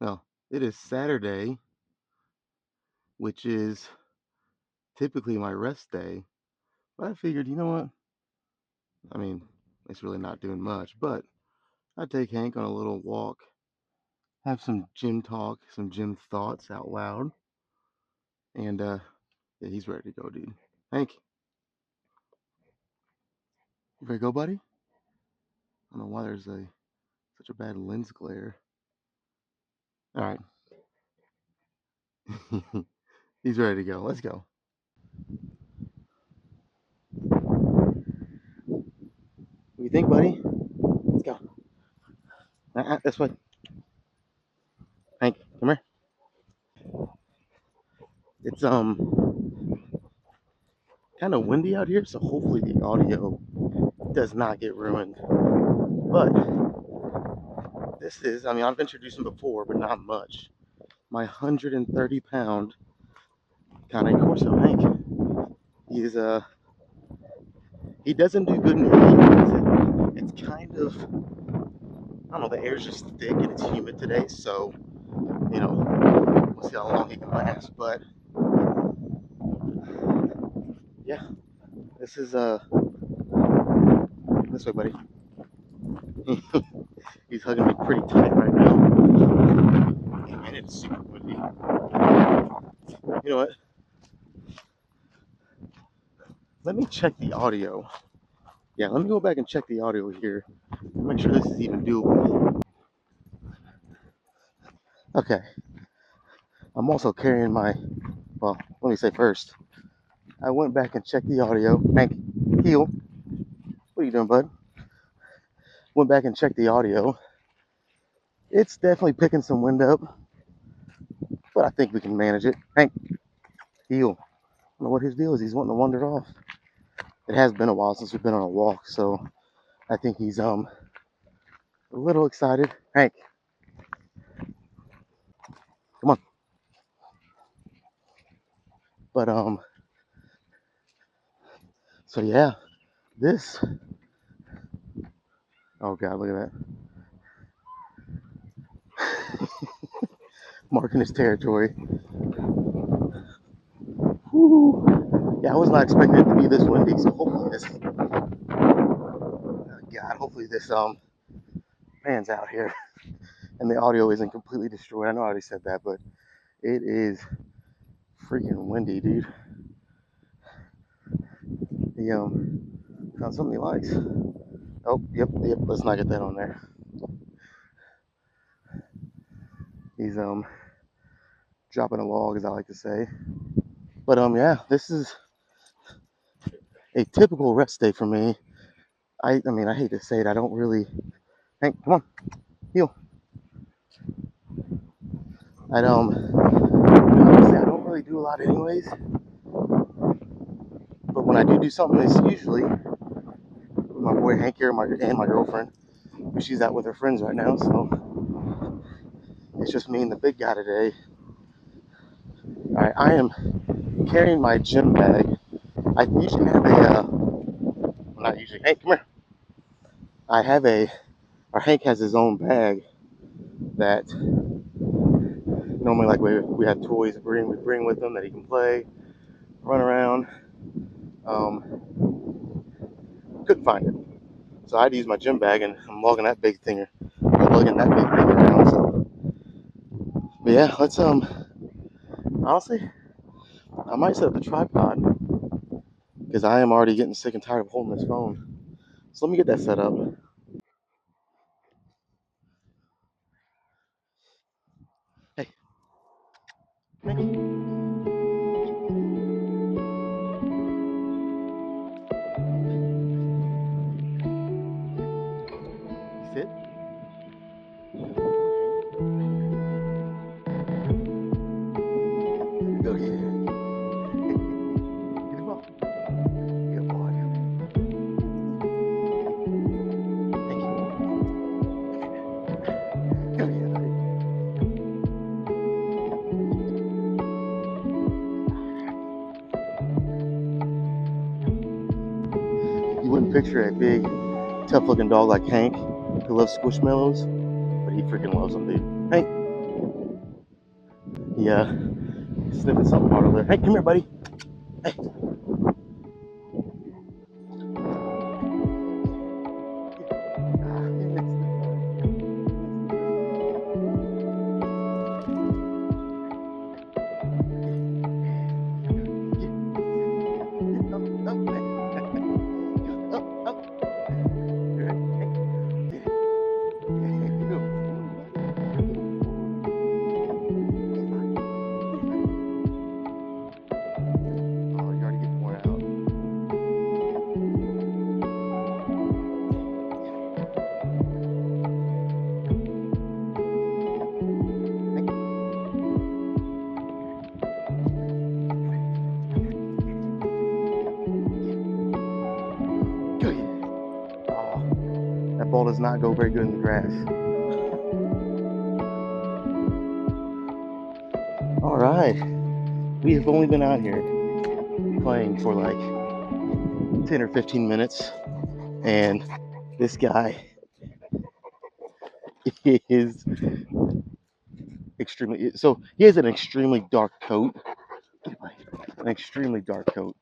Well, it is Saturday, which is typically my rest day. But I figured, you know what? I mean, it's really not doing much, but I take Hank on a little walk, have some gym talk, some gym thoughts out loud, and yeah, he's ready to go, dude. Hank, you ready to go, buddy? I don't know why there's a such a bad lens glare. All right, he's ready to go. Let's go. What do you think, buddy? Let's go. This way. Hank, come here. It's kind of windy out here, so hopefully the audio does not get ruined. But this is, I mean, I've introduced him before, but not much. My 130-pound kind of corso Hank. He is he doesn't do good in the heat. It's kind of, I don't know, the air's just thick and it's humid today, so we'll see how long he can last. But yeah, this is this way, buddy. He's hugging me pretty tight right now. Yeah, man, it's super windy. You know what? Let me check the audio. Yeah, let me go back and check the audio here. Make sure this is even doable. Okay. I'm also carrying my, well, let me say first, I went back and checked the audio. Hank, heel. What are you doing, bud? Went back and checked the audio. It's definitely picking some wind up, but I think we can manage it. Hank, heel. I don't know what his deal is. He's wanting to wander off. It has been a while since we've been on a walk, so I think he's a little excited. Hank, come on. But so yeah, this. Oh God, look at that. Marking his territory. Whew. Yeah, I was not expecting it to be this windy, so hopefully this. God, hopefully this pans out here and the audio isn't completely destroyed. I know I already said that, but it is freaking windy, dude. He found something he likes. Oh, yep. Let's not get that on there. He's dropping a log, as I like to say. But yeah, this is a typical rest day for me. I mean, I hate to say it. I don't really. Hank, come on, heel. I don't. I don't really do a lot, anyways. But when I do something, it's usually with my boy Hank here and my girlfriend. She's out with her friends right now, so it's just me and the big guy today. All right, I am carrying my gym bag. I usually have well, not usually. Hank, come here. I have or Hank has his own bag that normally, like we have toys we bring with him that he can play, run around. Couldn't find it, so I had to use my gym bag, and I'm lugging that big thing around. So, but yeah, let's honestly, I might set up a tripod because I am already getting sick and tired of holding this phone. So let me get that set up. Hey, Mickey, sit. Go get it. Get the ball. Good boy. Thank you. Go get it, buddy. You wouldn't picture a big, tough-looking dog like Hank who loves squishmallows, but he freaking loves them, dude. Hank, sniffing something hard over there. Hey, come here, buddy. Hey. That ball does not go very good in the grass. All right, we have only been out here playing for like 10 or 15 minutes, and this guy is extremely, so he has an extremely dark coat, an extremely dark coat,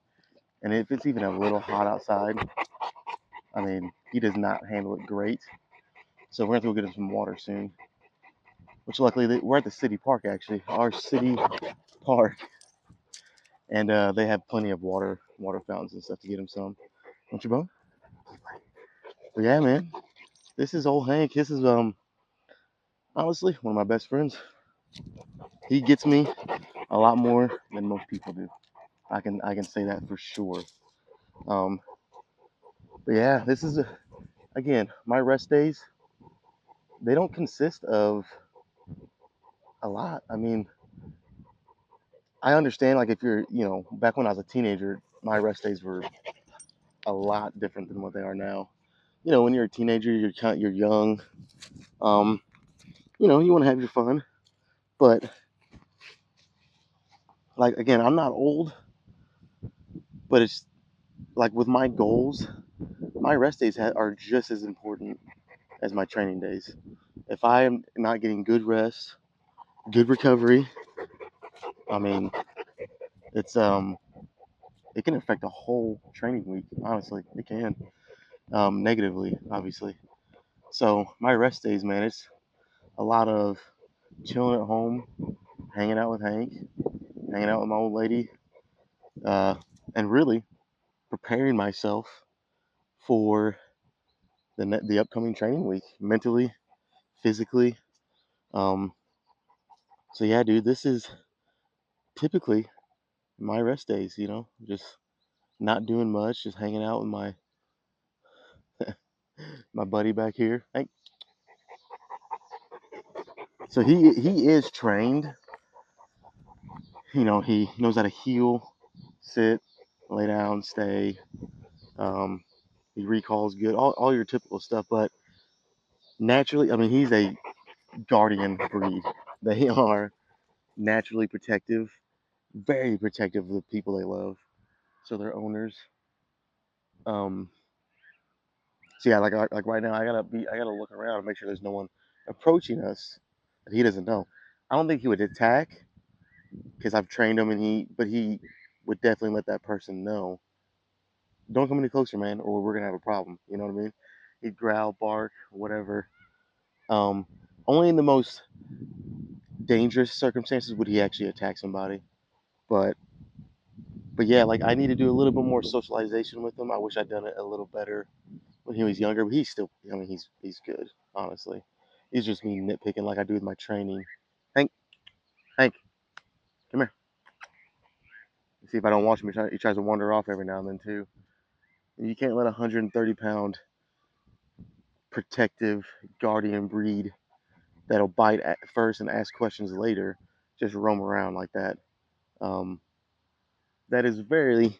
and if it's even a little hot outside, I mean, he does not handle it great. So we're gonna have to go get him some water soon. Which luckily we're at the city park, actually, our city park, and they have plenty of water fountains and stuff to get him some. Don't you, bro? But yeah, man, this is old Hank. This is honestly one of my best friends. He gets me a lot more than most people do. I can say that for sure. Um, but yeah, this is again my rest days. They don't consist of a lot. I mean, I understand like if you're back when I was a teenager, my rest days were a lot different than what they are now. When you're a teenager, you're young. Um, you want to have your fun, but like again, I'm not old, but it's like with my goals, my rest days are just as important as my training days. If I am not getting good rest, good recovery, I mean, it can affect a whole training week. Honestly, it can negatively, obviously. So my rest days, man, it's a lot of chilling at home, hanging out with Hank, hanging out with my old lady, uh, and really preparing myself for the upcoming training week, mentally, physically. Um, so yeah, dude, this is typically my rest days. Just not doing much, just hanging out with my buddy back here. Hank. So he is trained. He knows how to heel, sit, lay down, stay. Um, he recalls good, all your typical stuff. But naturally, I mean, he's a guardian breed. They are naturally protective, very protective of the people they love. So they're owners. Um, so yeah, like right now, I gotta look around and make sure there's no one approaching us that he doesn't know. I don't think he would attack because I've trained him, but he would definitely let that person know, don't come any closer, man, or we're gonna have a problem. You know what I mean? He'd growl, bark, whatever. Um, Only in the most dangerous circumstances would he actually attack somebody. But but yeah, like I need to do a little bit more socialization with him. I wish I'd done it a little better when he was younger, but he's still, I mean, he's good, honestly. He's just me nitpicking like I do with my training. Hank, Hank, come here. See if I don't watch him. He tries to wander off every now and then too. You can't let a 130-pound protective guardian breed that'll bite at first and ask questions later just roam around like that. Um, that is very,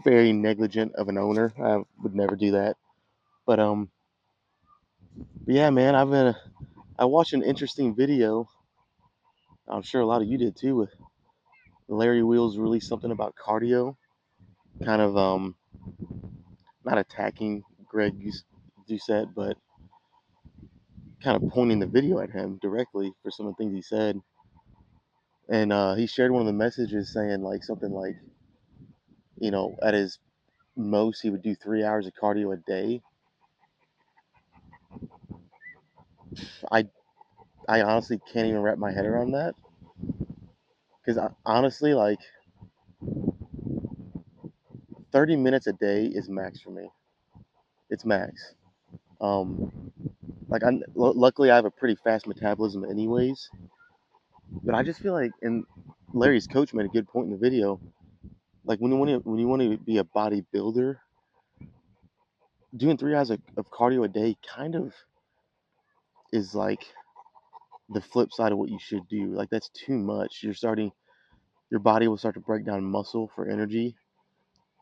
very negligent of an owner. I would never do that. But but yeah, man, I watched an interesting video. I'm sure a lot of you did too. With Larry Wheels released something about cardio, kind of not attacking Greg Doucette, but kind of pointing the video at him directly for some of the things he said. and he shared one of the messages saying like something like, at his most he would do 3 hours of cardio a day. I I honestly can't even wrap my head around that because honestly, like 30 minutes a day is max for me. It's max. Um, like luckily I have a pretty fast metabolism anyways, but I just feel like, and Larry's coach made a good point in the video. Like when you want to be a bodybuilder, doing 3 hours of cardio a day kind of is like the flip side of what you should do. Like that's too much. Your body will start to break down muscle for energy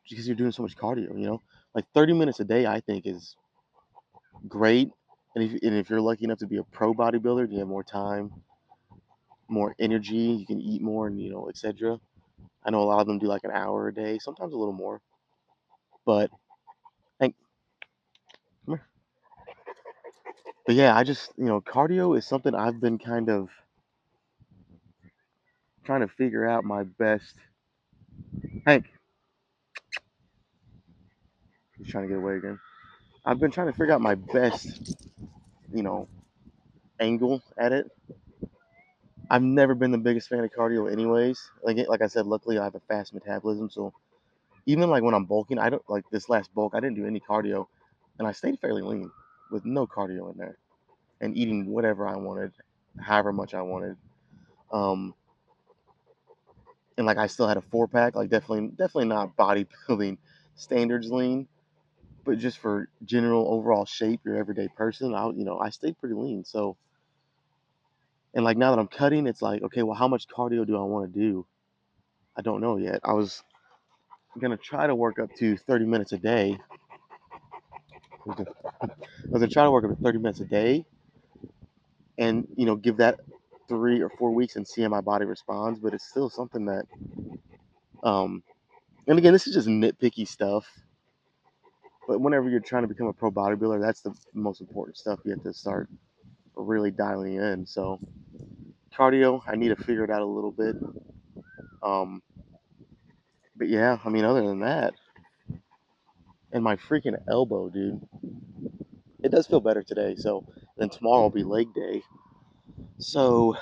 because you're doing so much cardio. Like 30 minutes a day, I think is great. And if you're lucky enough to be a pro bodybuilder, you have more time, more energy, you can eat more, and etc. I know a lot of them do like an hour a day, sometimes a little more. But Hank, come here. But yeah, I just cardio is something I've been kind of trying to figure out my best. Hank, he's trying to get away again. I've been trying to figure out my best, you know, angle at it. I've never been the biggest fan of cardio, anyways. Like I said, luckily I have a fast metabolism, so even like when I'm bulking, I don't like this last bulk. I didn't do any cardio, and I stayed fairly lean with no cardio in there, and eating whatever I wanted, however much I wanted. Um, and like I still had a 4 pack, like definitely not bodybuilding standards lean, but just for general overall shape, your everyday person, I stayed pretty lean. So, and like now that I'm cutting, it's like, okay, well, how much cardio do I want to do? I don't know yet. I was gonna try to work up to 30 minutes a day. I was gonna try to work up to 30 minutes a day, and give that 3 or 4 weeks and see how my body responds. But it's still something that, um, and again, this is just nitpicky stuff. But whenever you're trying to become a pro bodybuilder, that's the most important stuff you have to start really dialing in. So cardio, I need to figure it out a little bit. Um, but yeah, I mean, other than that, and my freaking elbow, dude, it does feel better today. So then tomorrow will be leg day. So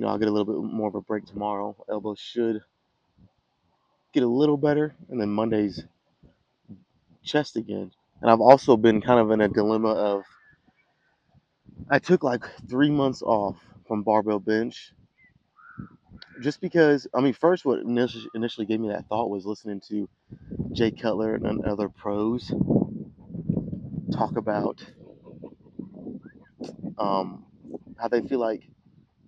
I'll get a little bit more of a break tomorrow. Elbow should get a little better, and then Monday's chest again. And I've also been kind of in a dilemma of I took like 3 months off from barbell bench just because. I mean, first, what initially gave me that thought was listening to Jay Cutler and other pros talk about um, how they feel like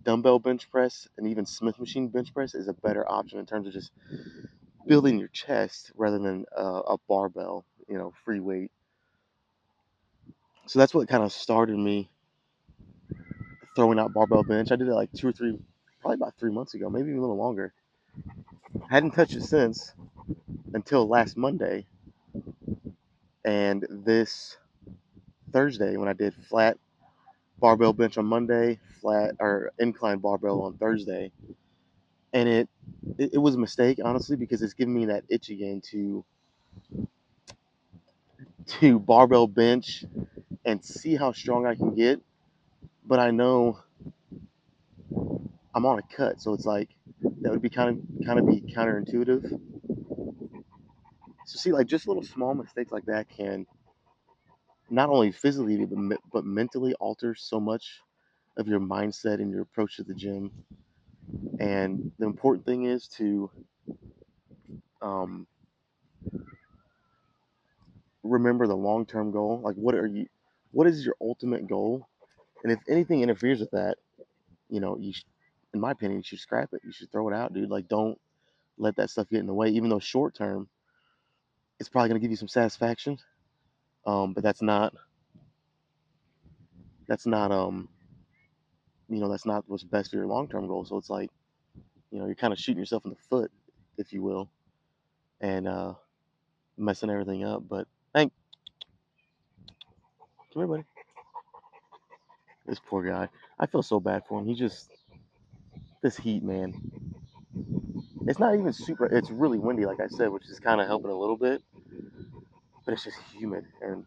dumbbell bench press and even Smith machine bench press is a better option in terms of just building your chest rather than a barbell, free weight. So that's what kind of started me throwing out barbell bench. I did it like 2 or 3, probably about 3 months ago, maybe even a little longer. Hadn't touched it since until last Monday, and this Thursday when I did flat barbell bench on Monday, flat or incline barbell on Thursday, and it was a mistake honestly because it's giving me that itch again to barbell bench and see how strong I can get. But I know I'm on a cut, so it's like that would be kind of be counterintuitive. So see, like just little small mistakes like that can not only physically but mentally alter so much of your mindset and your approach to the gym. And the important thing is to um, remember the long term goal. Like, what is your ultimate goal? And if anything interferes with that, in my opinion, you should scrap it. You should throw it out, dude. Like, don't let that stuff get in the way. Even though short term, it's probably gonna give you some satisfaction. But that's not what's best for your long term goal. So it's like, you're kind of shooting yourself in the foot, if you will, and messing everything up. But Hank, come here, buddy. This poor guy. I feel so bad for him. He just This heat, man. It's not even super. It's really windy, like I said, which is kind of helping a little bit, but it's just humid. And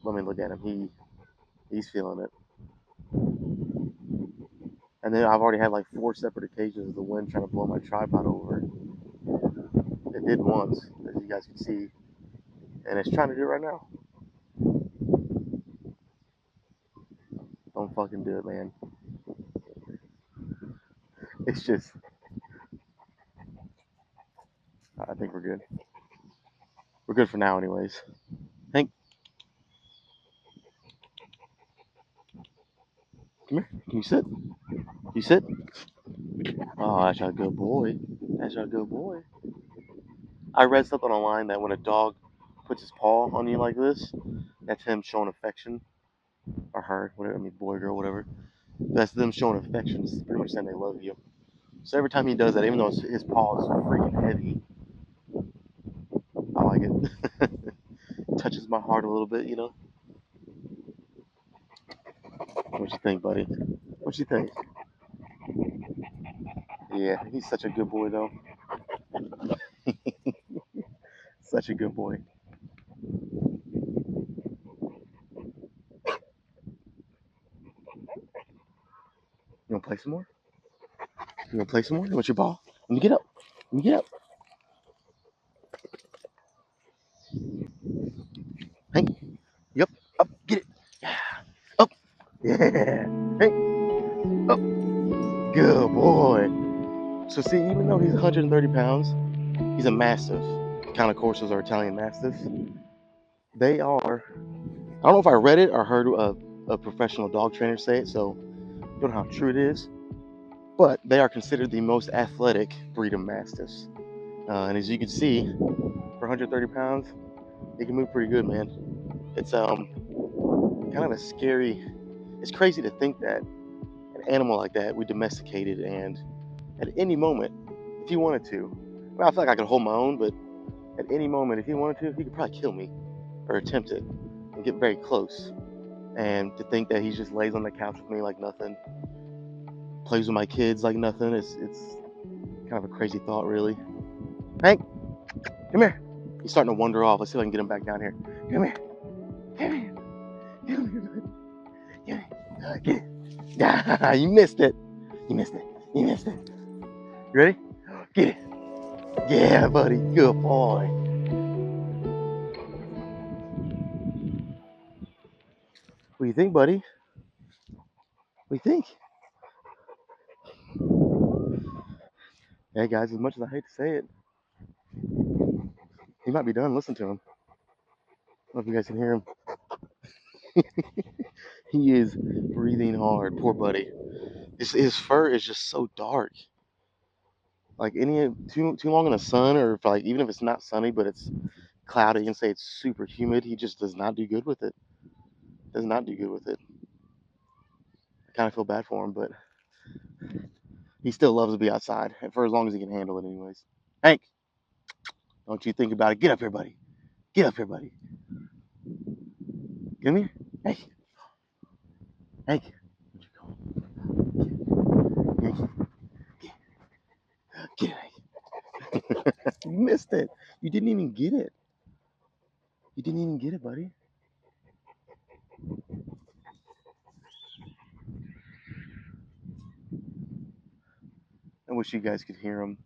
let me look at him. He's feeling it. And then I've already had like 4 separate occasions of the wind trying to blow my tripod over. It did once, as you guys can see, and it's trying to do it right now. Don't fucking do it, man. It's just, I think we're good. We're good for now, anyways. Hank, come here. Can you sit? You sit? Oh, that's a good boy. That's a good boy. I read something online that when a dog puts his paw on you like this, that's him showing affection, or her, whatever. I mean, boy, girl, whatever. That's them showing affection. It's pretty much saying they love you. So every time he does that, even though his paw is freaking heavy, I like it. Touches my heart a little bit, you know. What you think, buddy? What you think? Yeah, he's such a good boy, though. Such a good boy. You want to play some more? You want to play some more? You want your ball? Let me get up. Let me get up. Hey, yep. Up. Get it. Yeah. Up. Yeah. Hey. Up. Good boy. So see, even though he's 130 pounds, he's a mastiff. Kind of corsos are Italian mastiffs. They are. I don't know if I read it or heard a professional dog trainer say it, so I don't know how true it is. But they are considered the most athletic breed of mastiffs. And as you can see, for 130 pounds, they can move pretty good, man. It's kind of a scary. It's crazy to think that an animal like that we domesticated, and at any moment, if he wanted to, well, I feel like I could hold my own, but at any moment, if he wanted to, he could probably kill me or attempt it and get very close. And to think that he just lays on the couch with me like nothing, plays with my kids like nothing, it's kind of a crazy thought, really. Hank, come here. He's starting to wander off. Let's see if I can get him back down here. Come here. Come here. Come here. Come here. Get it. Yeah, you missed it. You missed it. You missed it. You ready? Get it. Yeah, buddy. Good boy. What do you think, buddy? What do you think? Hey, guys, as much as I hate to say it, he might be done. Listen to him. I don't know if you guys can hear him. He is breathing hard. Poor buddy. His fur is just so dark. Like any too long in the sun, or if, like, even if it's not sunny but it's cloudy and say it's super humid, he just does not do good with it. Does not do good with it. I kind of feel bad for him, but he still loves to be outside, and for as long as he can handle it, anyways. Hank, don't you think about it. Get up here, buddy. Get up here, buddy. Come here. Hey, Hank. Hank, get it, Hank. You missed it. You didn't even get it. You didn't even get it, buddy. I wish you guys could hear him.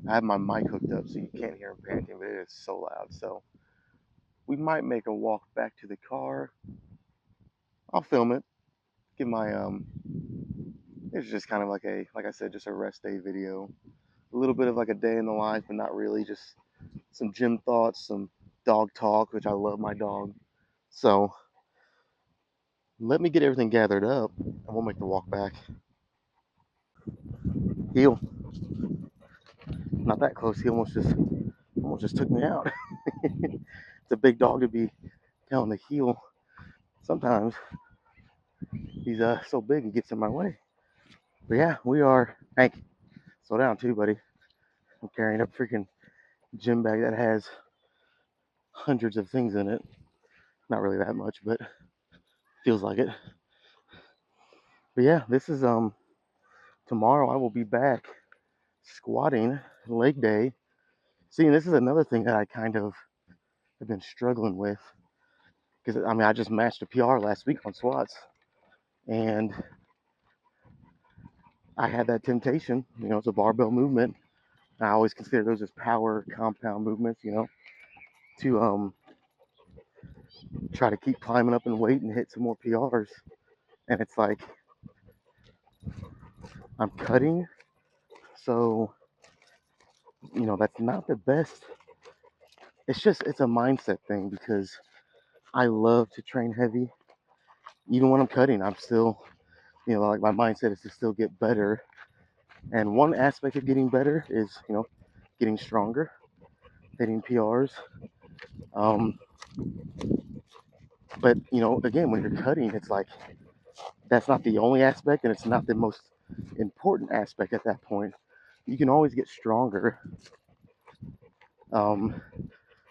I have my mic hooked up so you can't hear him panting, but it is so loud. So we might make a walk back to the car. I'll film it. Give my it's just kind of like like I said, just a rest day video. A little bit of like a day in the life, but not really. Just some gym thoughts, some dog talk, which I love my dog. So let me get everything gathered up, and we'll make the walk back. Heel, not that close. He almost just took me out. It's a big dog to be telling the heel. Sometimes he's so big he gets in my way. But yeah, we are. Hank, slow down too, buddy. I'm carrying a freaking gym bag that has hundreds of things in it. Not really that much, but feels like it. But yeah, this is tomorrow I will be back squatting leg day. See, and this is another thing that I kind of have been struggling with because I mean I just matched a PR last week on squats, and I had that temptation. You know, it's a barbell movement. I always consider those as power compound movements. You know, to try to keep climbing up in weight and hit some more PRs. And it's like I'm cutting, so you know that's not the best. It's a mindset thing because I love to train heavy. Even when I'm cutting, I'm still, you know, like my mindset is to still get better. And one aspect of getting better is, you know, getting stronger, hitting PRs. Um, but you know, again, when you're cutting, it's like that's not the only aspect, and it's not the most important aspect at that point. You can always get stronger um,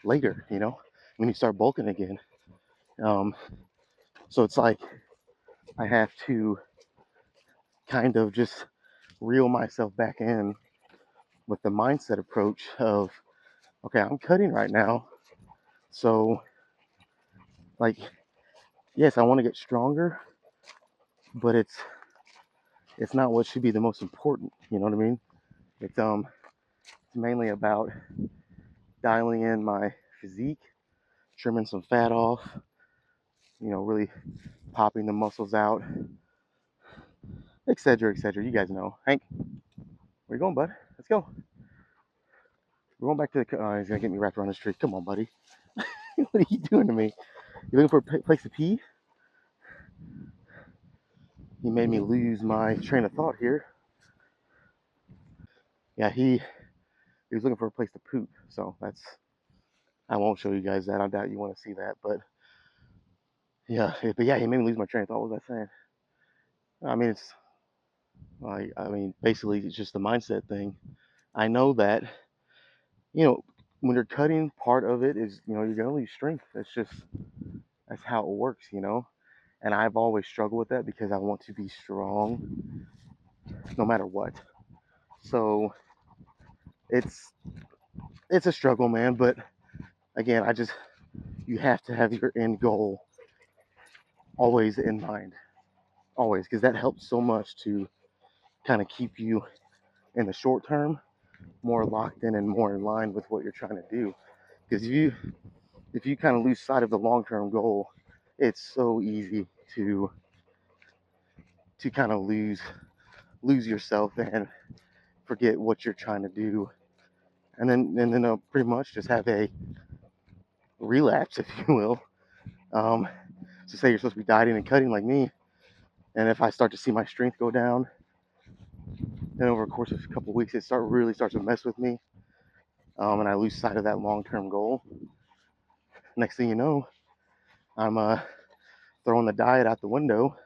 later, you know, when you start bulking again. Um, so it's like I have to kind of just reel myself back in with the mindset approach of, okay, I'm cutting right now. So, like, yes, I want to get stronger, but it's not what should be the most important. You know what I mean? It's mainly about dialing in my physique, trimming some fat off, you know, really popping the muscles out, etc., etc. You guys know. Hank, where you going, bud? Let's go. We're going back to the. He's gonna get me wrapped around this tree. Come on, buddy. What are you doing to me? You looking for a place to pee? He made me lose my train of thought here. Yeah, he was looking for a place to poop. So that's I won't show you guys that. I doubt you want to see that, but yeah, he made me lose my train of thought. What was I saying? I mean, it's like basically it's just the mindset thing. I know that you know when you're cutting, part of it is you know you're gonna lose strength. That's how it works, you know. And I've always struggled with that because I want to be strong no matter what. So it's it's a struggle, man. But again, you have to have your end goal always in mind, always, because that helps so much to kind of keep you in the short term more locked in and more in line with what you're trying to do. Because if you kind of lose sight of the long term goal, it's so easy to kind of lose yourself and forget what you're trying to do, and then pretty much just have a relapse, if you will. So say you're supposed to be dieting and cutting like me, and if I start to see my strength go down, then over the course of a couple of weeks, really starts to mess with me, and I lose sight of that long-term goal. Next thing you know, I'm throwing the diet out the window,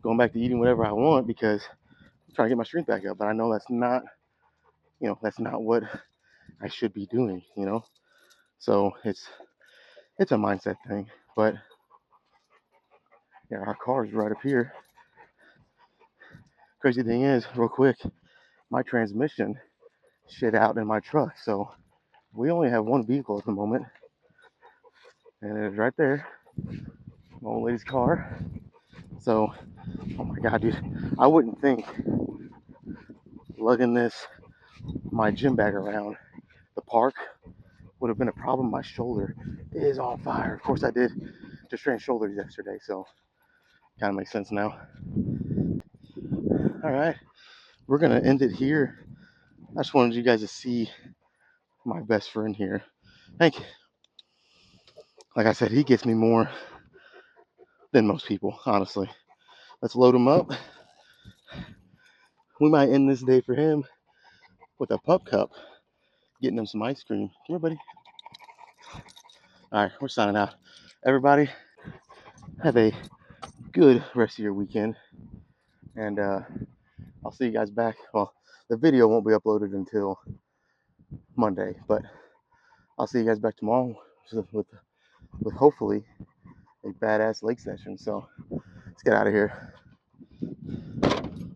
going back to eating whatever I want because I'm trying to get my strength back up. But I know that's not what I should be doing, you know. So it's a mindset thing. But yeah, our car is right up here. Crazy thing is, real quick, my transmission shit out in my truck. So we only have one vehicle at the moment, and it's right there, my old lady's car. So, oh my god, dude, I wouldn't think lugging my gym bag around the park would have been a problem. My shoulder is on fire. Of course, I did just train shoulders yesterday, so kind of makes sense now. All right, we're gonna end it here. I just wanted you guys to see my best friend here. Hank, like I said, he gets me more than most people, honestly. Let's load him up. We might end this day for him with a pup cup, getting him some ice cream. Come here, buddy. All right, we're signing out. Everybody, have a good rest of your weekend, and I'll see you guys back. Well, the video won't be uploaded until Monday, but I'll see you guys back tomorrow with hopefully a badass lake session. So let's get out of here.